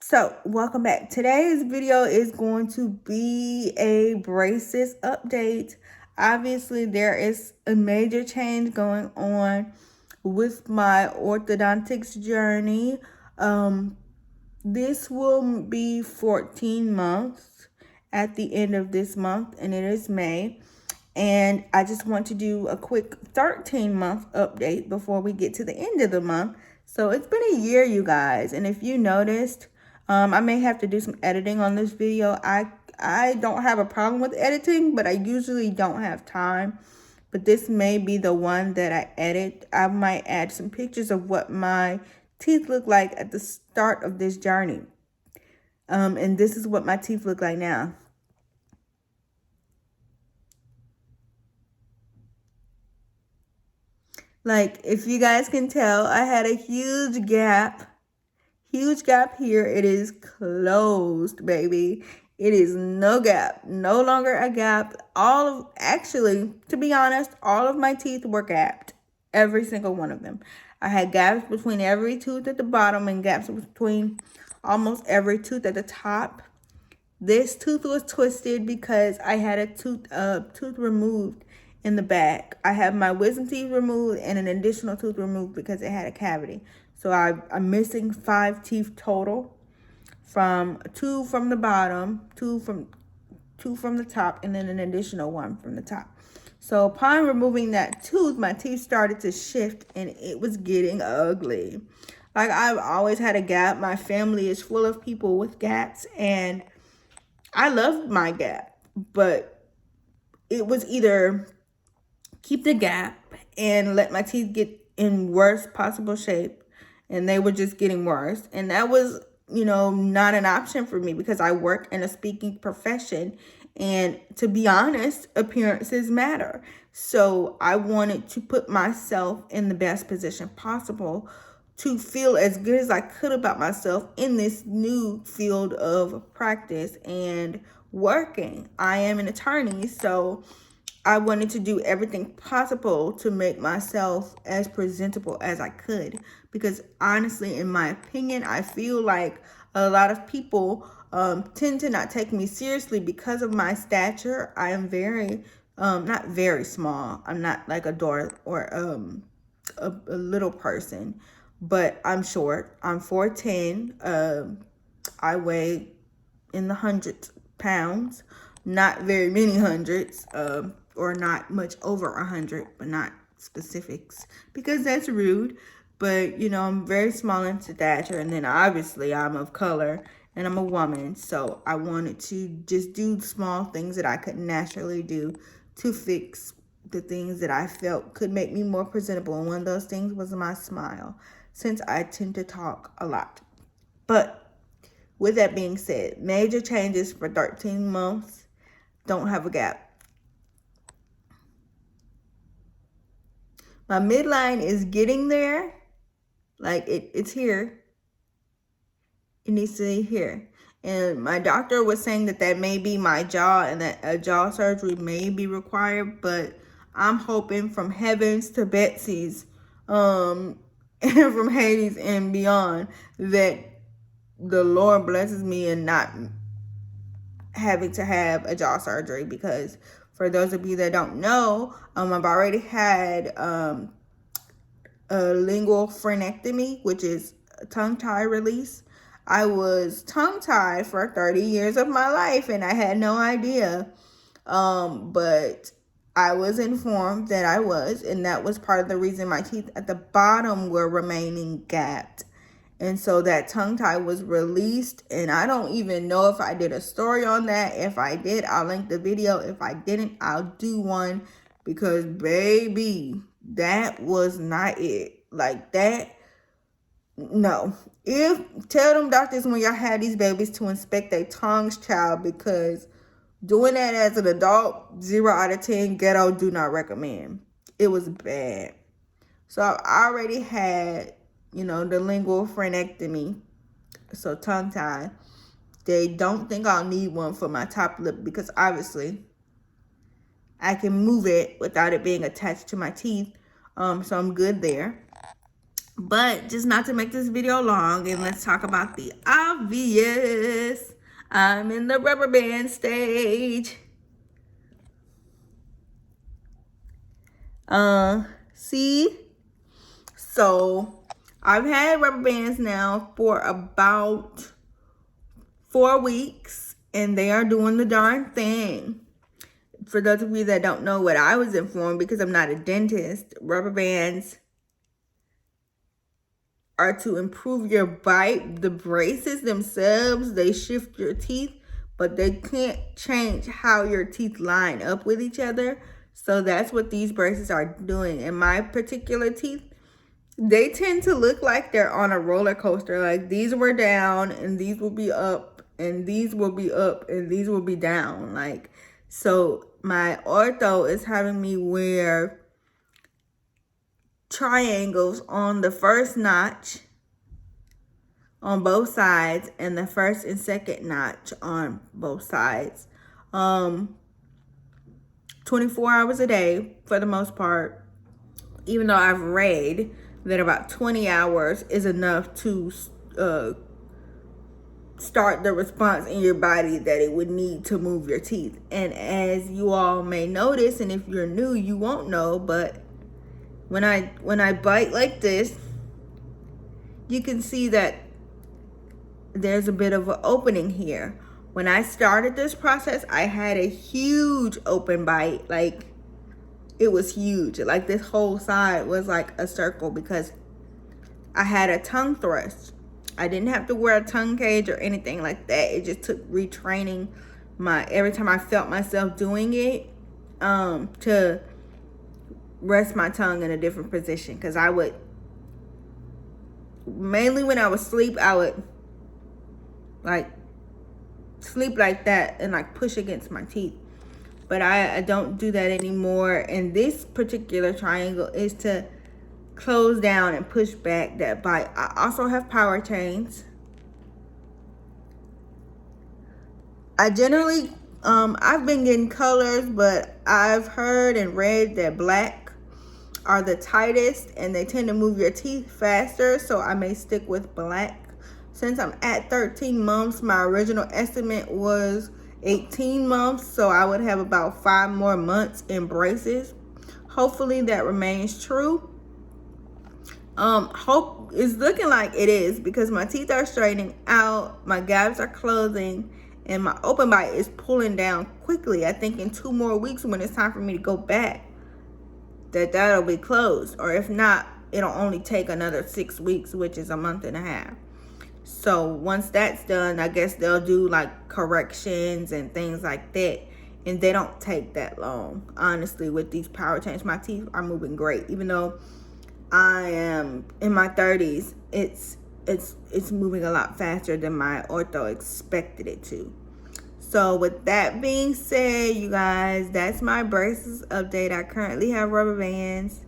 So, welcome back. Today's video is going to be a braces update. Obviously, there is a major change going on with my orthodontics journey. This will be 14 months at the end of this month, and it is May. And I just want to do a quick 13-month update before we get to the end of the month. So it's been a year, you guys. And if you noticed, I may have to do some editing on this video. I don't have a problem with editing, but I usually don't have time. But this may be the one that I edit. I might add some pictures of what my teeth look like at the start of this journey. And this is what my teeth look like now. Like, if you guys can tell, I had a huge gap here. It is closed, baby. It is no gap, no longer a gap. Actually, to be honest, all of my teeth were gapped, every single one of them. I had gaps between every tooth at the bottom and gaps between almost every tooth at the top. This tooth was twisted because I had a tooth removed in the back. I have my wisdom teeth removed and an additional tooth removed because it had a cavity. So I'm missing 5 teeth total, from 2 from the bottom, 2 from the top, and then an additional 1 from the top. So upon removing that tooth, my teeth started to shift and it was getting ugly. Like, I've always had a gap. My family is full of people with gaps, and I love my gap, but it was either keep the gap and let my teeth get in worst possible shape, and they were just getting worse. And that was, not an option for me because I work in a speaking profession, and to be honest, appearances matter. So I wanted to put myself in the best position possible to feel as good as I could about myself in this new field of practice and working. I am an attorney, so I wanted to do everything possible to make myself as presentable as I could. Because honestly, in my opinion, I feel like a lot of people tend to not take me seriously because of my stature. I am not very small. I'm not like a dwarf or a little person, but I'm short. I'm 4'10". I weigh in the hundreds pounds, not very many hundreds, or not much over 100, but not specifics because that's rude. But I'm very small in stature, and then obviously I'm of color and I'm a woman, so I wanted to just do small things that I could naturally do to fix the things that I felt could make me more presentable. And one of those things was my smile, since I tend to talk a lot. But with that being said, major changes for 13 months. Don't have a gap. My midline is getting there. Like, it's here. It needs to be here. And my doctor was saying that may be my jaw and that a jaw surgery may be required. But I'm hoping from heavens to Betsy's, and from Hades and beyond, that the Lord blesses me and not having to have a jaw surgery. Because for those of you that don't know, I've already had a lingual frenectomy, which is a tongue tie release. I was tongue tied for 30 years of my life, and I had no idea. But I was informed that I was, and that was part of the reason my teeth at the bottom were remaining gapped. And so that tongue tie was released, and I don't even know if I did a story on that. If I did, I'll link the video. If I didn't, I'll do one, because baby, that was not it. Like that, no. Tell them doctors when y'all had these babies to inspect their tongues, child, because doing that as an adult, 0 out of 10, ghetto, do not recommend. It was bad. So I've already had, the lingual frenectomy, so tongue tie. They don't think I'll need one for my top lip because obviously I can move it without it being attached to my teeth. So I'm good there. But just not to make this video long, and let's talk about the obvious. I'm in the rubber band stage. See? So I've had rubber bands now for about 4 weeks, and they are doing the darn thing. For those of you that don't know what I was informed, because I'm not a dentist, rubber bands are to improve your bite. The braces themselves, they shift your teeth, but they can't change how your teeth line up with each other. So that's what these braces are doing. And my particular teeth, they tend to look like they're on a roller coaster. Like these were down and these will be up and these will be up and these will be down. Like, so my ortho is having me wear triangles on the first notch on both sides and the first and second notch on both sides. 24 hours a day for the most part, even though I've read that about 20 hours is enough to start the response in your body that it would need to move your teeth. And as you all may notice, and if you're new, you won't know, but when I bite like this, you can see that there's a bit of an opening here. When I started this process, I had a huge open bite. Like, it was huge. Like, this whole side was like a circle because I had a tongue thrust. I didn't have to wear a tongue cage or anything like that. It just took retraining every time I felt myself doing it, to rest my tongue in a different position. Because I would, mainly when I would sleep, I would like sleep like that and like push against my teeth. But I don't do that anymore. And this particular triangle is to close down and push back that bite. I also have power chains. I generally, I've been getting colors, but I've heard and read that black are the tightest and they tend to move your teeth faster. So I may stick with black. Since I'm at 13 months, my original estimate was 18 months. So I would have about 5 more months in braces. Hopefully that remains true. Hope is looking like it is, because my teeth are straightening out, my gaps are closing, and my open bite is pulling down quickly. I think in 2 more weeks, when it's time for me to go back, that'll be closed. Or if not, it'll only take another 6 weeks, which is a month and a half. So once that's done, I guess they'll do like corrections and things like that. And they don't take that long. Honestly, with these power chains, my teeth are moving great. Even though I am in my 30s, it's moving a lot faster than my ortho expected it to. So with that being said, you guys, that's my braces update. I currently have rubber bands.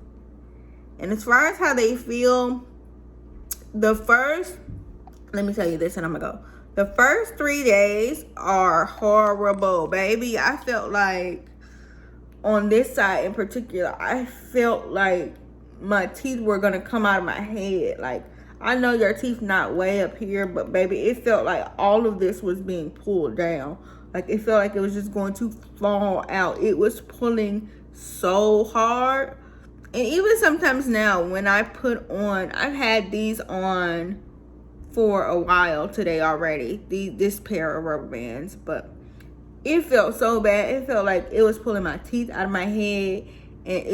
And as far as how they feel, let me tell you this and I'm gonna go. The first 3 days are horrible, baby. I felt like, on this side in particular, I felt like my teeth were gonna come out of my head. Like, I know your teeth not way up here, but baby, it felt like all of this was being pulled down. Like, it felt like it was just going to fall out. It was pulling so hard. And even sometimes now, when I put on, I've had these on for a while today already, this pair of rubber bands, but it felt so bad. It felt like it was pulling my teeth out of my head, and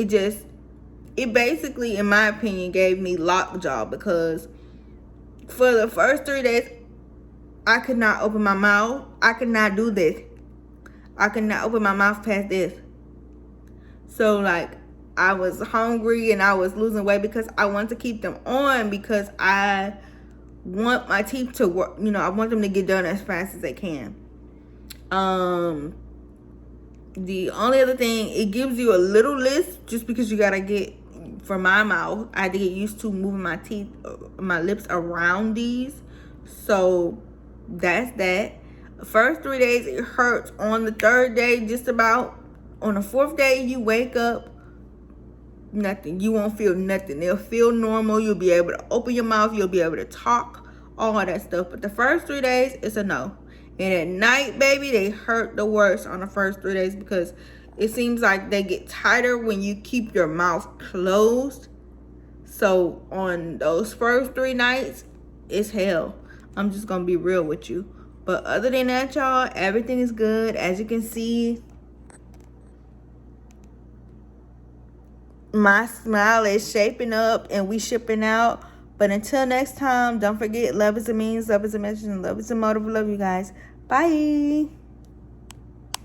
it basically, in my opinion, gave me lockjaw, because for the first 3 days, I could not open my mouth. I could not do this. I could not open my mouth past this. So like, I was hungry and I was losing weight because I want to keep them on, because I want my teeth to work. You know, I want them to get done as fast as they can. The only other thing, it gives you a little lisp, just because you gotta get, for my mouth, I had to get used to moving my teeth, my lips around these. So that's that. First 3 days it hurts. On the 3rd day, just about, on the 4th day, you wake up nothing. You won't feel nothing. They'll feel normal. You'll be able to open your mouth. You'll be able to talk, all that stuff. But the first 3 days, it's a no. And at night, baby, they hurt the worst on the first 3 days because it seems like they get tighter when you keep your mouth closed. So on those first 3 nights, it's hell. I'm just gonna be real with you. But other than that, y'all, everything is good. As you can see, my smile is shaping up and we shipping out. But until next time, don't forget, love is a means, love is a mission, love is a motive. Love you guys. Bye.